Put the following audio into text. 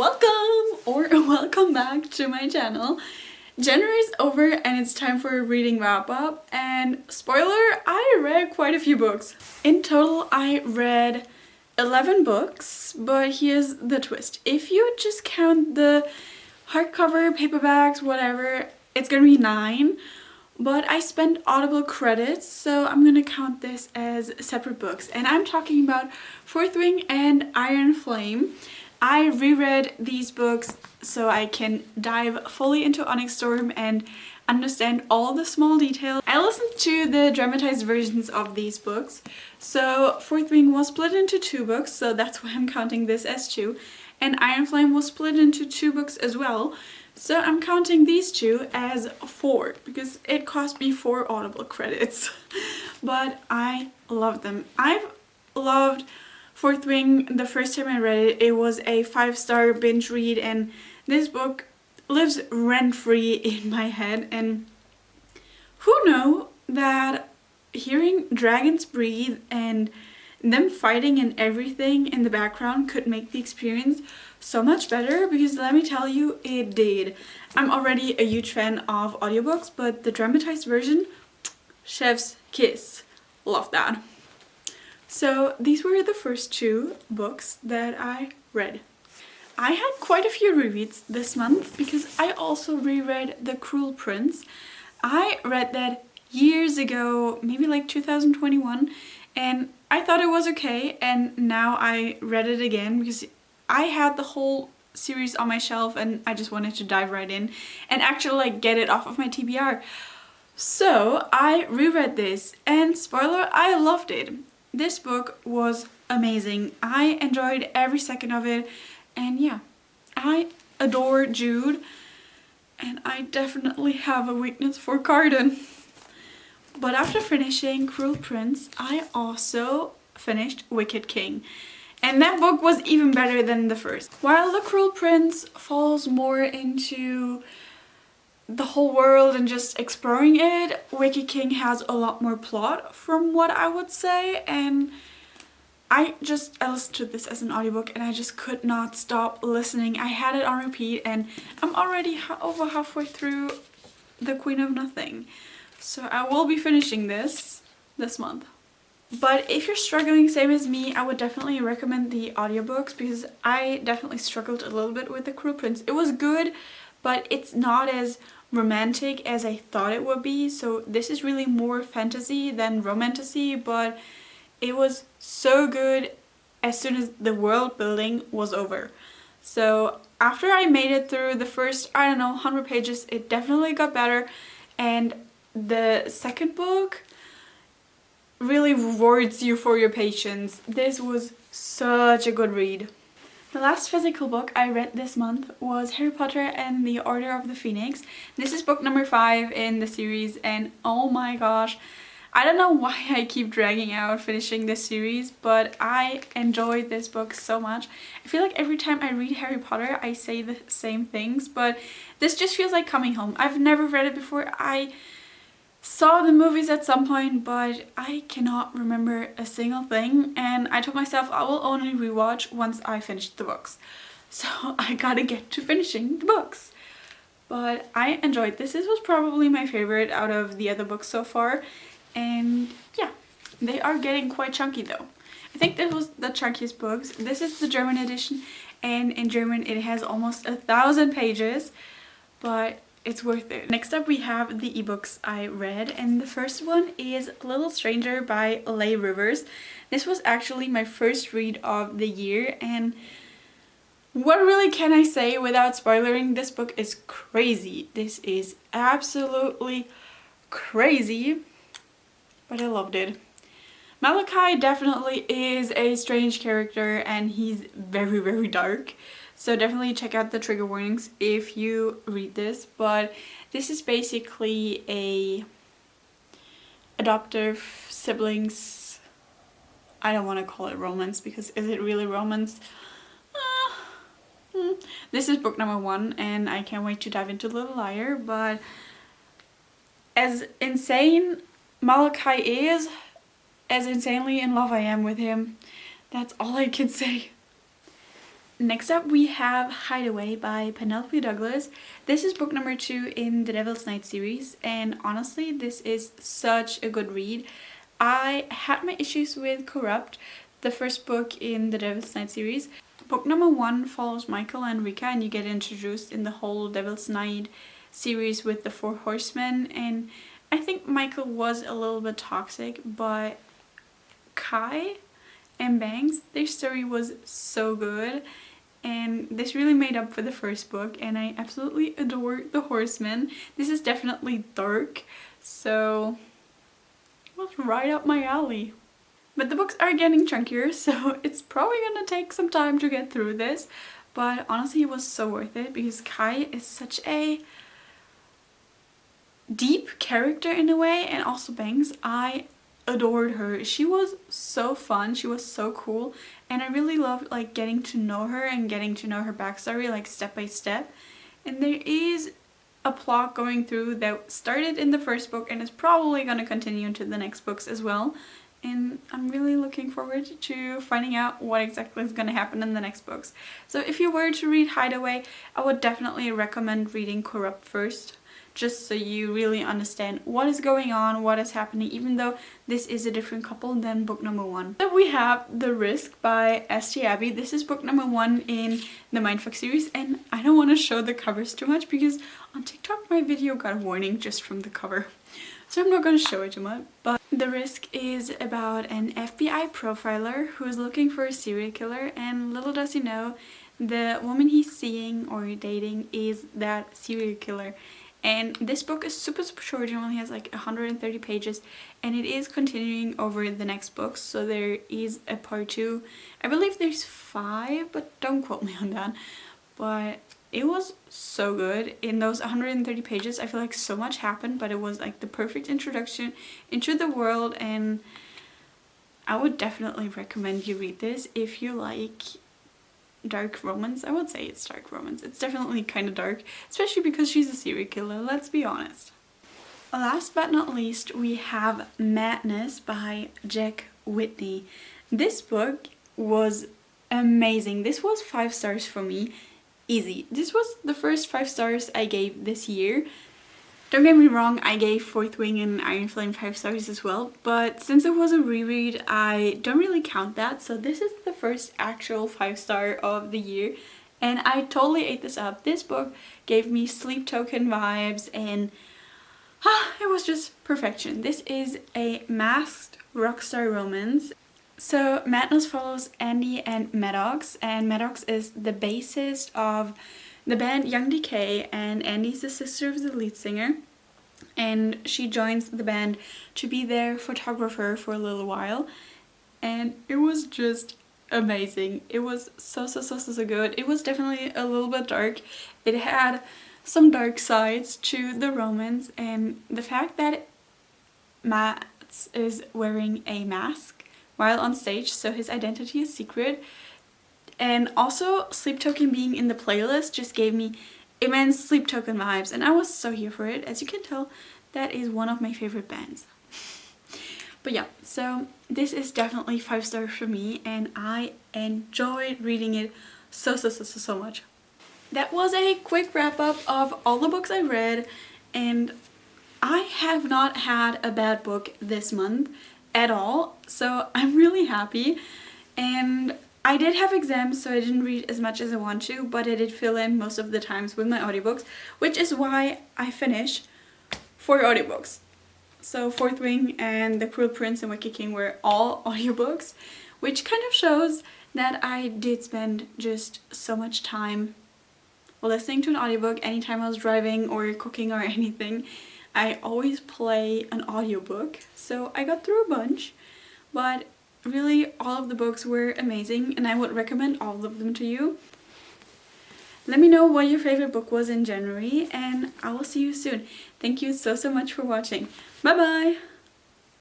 Welcome or welcome back to my channel. January is over and it's time for a reading wrap up, and spoiler, I read quite a few books. In total I read 11 books, but here's the twist. If you just count the hardcover, paperbacks, whatever, it's gonna be 9. But I spent Audible credits, so I'm gonna count this as separate books. And I'm talking about Fourth Wing and Iron Flame. I reread these books so I can dive fully into Onyx Storm and understand all the small details. I listened to the dramatized versions of these books. So Fourth Wing was split into 2 books, so that's why I'm counting this as 2. And Iron Flame was split into 2 books as well. So I'm counting these 2 as 4 because it cost me 4 Audible credits. But I love them. I've loved Fourth Wing the first time I read it. It was a 5-star binge read, and this book lives rent-free in my head. And who knew that hearing dragons breathe and them fighting and everything in the background could make the experience so much better, because let me tell you, it did. I'm already a huge fan of audiobooks, but the dramatized version, chef's kiss. Love that. So these were the first 2 books that I read. I had quite a few rereads this month because I also reread The Cruel Prince. I read that years ago, maybe like 2021, and I thought it was okay, and now I read it again because I had the whole series on my shelf and I just wanted to dive right in and actually like get it off of my TBR. So I reread this, and spoiler, I loved it. This book was amazing. I enjoyed every second of it, and yeah, I adore Jude, and I definitely have a weakness for Cardan. But after finishing Cruel Prince, I also finished Wicked King. And that book was even better than the first. While The Cruel Prince falls more into the whole world and just exploring it, Wicked King has a lot more plot from what I would say. And I listened to this as an audiobook and I just could not stop listening. I had it on repeat and I'm already over halfway through The Queen of Nothing. So I will be finishing this month. But if you're struggling same as me, I would definitely recommend the audiobooks because I definitely struggled a little bit with The Cruel Prince. It was good, but it's not as romantic as I thought it would be. So this is really more fantasy than romantasy, but it was so good as soon as the world building was over. So after I made it through the first, I don't know, 100 pages, it definitely got better. And the second book really rewards you for your patience. This was such a good read. The last physical book I read this month was Harry Potter and the Order of the Phoenix. This is book number 5 in the series, and oh my gosh, I don't know why I keep dragging out finishing this series, but I enjoyed this book so much. I feel like every time I read Harry Potter I say the same things, but this just feels like coming home. I've never read it before. I saw the movies at some point, but I cannot remember a single thing, and I told myself I will only rewatch once I finish the books. So I gotta get to finishing the books. But I enjoyed this. This was probably my favorite out of the other books so far, and yeah, they are getting quite chunky though. I think this was the chunkiest books. This is the German edition, and in German it has almost 1,000 pages, but it's worth it. Next up we have the ebooks I read, and the first one is Little Stranger by Leigh Rivers. This was actually my first read of the year, and what really can I say without spoiling? This book is crazy. This is absolutely crazy, but I loved it. Malachi definitely is a strange character and he's very, very dark. So definitely check out the trigger warnings if you read this. But this is basically a adoptive siblings, I don't want to call it romance because is it really romance? This is book number 1 and I can't wait to dive into Little Liar. But as insane Malachi is, as insanely in love I am with him. That's all I can say. Next up we have Hideaway by Penelope Douglas. This is book number 2 in the Devil's Night series, and honestly this is such a good read. I had my issues with Corrupt, the first book in the Devil's Night series. Book number 1 follows Michael and Rika, and you get introduced in the whole Devil's Night series with the 4 horsemen, and I think Michael was a little bit toxic, but Kai and Banks, their story was so good, and this really made up for the first book, and I absolutely adore the horsemen. This is definitely dark, so it was right up my alley. But the books are getting chunkier, so it's probably gonna take some time to get through this, but honestly it was so worth it because Kai is such a deep character in a way, and also Banks, I adored her. She was so fun, she was so cool, and I really loved like getting to know her and getting to know her backstory like step by step. And there is a plot going through that started in the first book and is probably going to continue into the next books as well, and I'm really looking forward to finding out what exactly is going to happen in the next books. So if you were to read Hideaway, I would definitely recommend reading Corrupt first, just so you really understand what is going on, what is happening, even though this is a different couple than book number 1. So we have The Risk by S.T. Abbey. This is book number 1 in the Mindfuck series, and I don't want to show the covers too much because on TikTok my video got a warning just from the cover. So I'm not going to show it too much. But The Risk is about an FBI profiler who is looking for a serial killer, and little does he know, the woman he's seeing or dating is that serial killer. And this book is super short, it only has like 130 pages, and it is continuing over the next books, so there is a part 2. I believe there's 5, but don't quote me on that. But it was so good. In those 130 pages I feel like so much happened, but it was like the perfect introduction into the world, and I would definitely recommend you read this if you like dark romance. I would say it's dark romance. It's definitely kind of dark, especially because she's a serial killer, let's be honest. Last but not least, we have Madness by Jack Whitney. This book was amazing. This was 5 stars for me. Easy. This was the first 5 stars I gave this year. Don't get me wrong, I gave Fourth Wing and Iron Flame 5 stars as well, but since it was a reread, I don't really count that, so this is the first actual 5-star of the year, and I totally ate this up. This book gave me Sleep Token vibes, and it was just perfection. This is a masked rockstar romance. So Madness follows Andy and Maddox, and Maddox is the bassist of the band Young Decay, and Andy's the sister of the lead singer, and she joins the band to be their photographer for a little while, and it was just amazing. It was so good. It was definitely a little bit dark. It had some dark sides to the romance, and the fact that Matt is wearing a mask while on stage, so his identity is secret. And also Sleep Token being in the playlist just gave me immense Sleep Token vibes, and I was so here for it. As you can tell, that is one of my favorite bands. But yeah, so this is definitely 5 stars for me, and I enjoyed reading it so much. That was a quick wrap up of all the books I read, and I have not had a bad book this month at all, so I'm really happy. And I did have exams, so I didn't read as much as I want to, but I did fill in most of the times with my audiobooks, which is why I finished 4 audiobooks. So Fourth Wing and The Cruel Prince and Wicked King were all audiobooks, which kind of shows that I did spend just so much time listening to an audiobook anytime I was driving or cooking or anything. I always play an audiobook, so I got through a bunch, but really all of the books were amazing, and I would recommend all of them to you. Let me know what your favorite book was in January, and I will see you soon. Thank you so much for watching. Bye bye!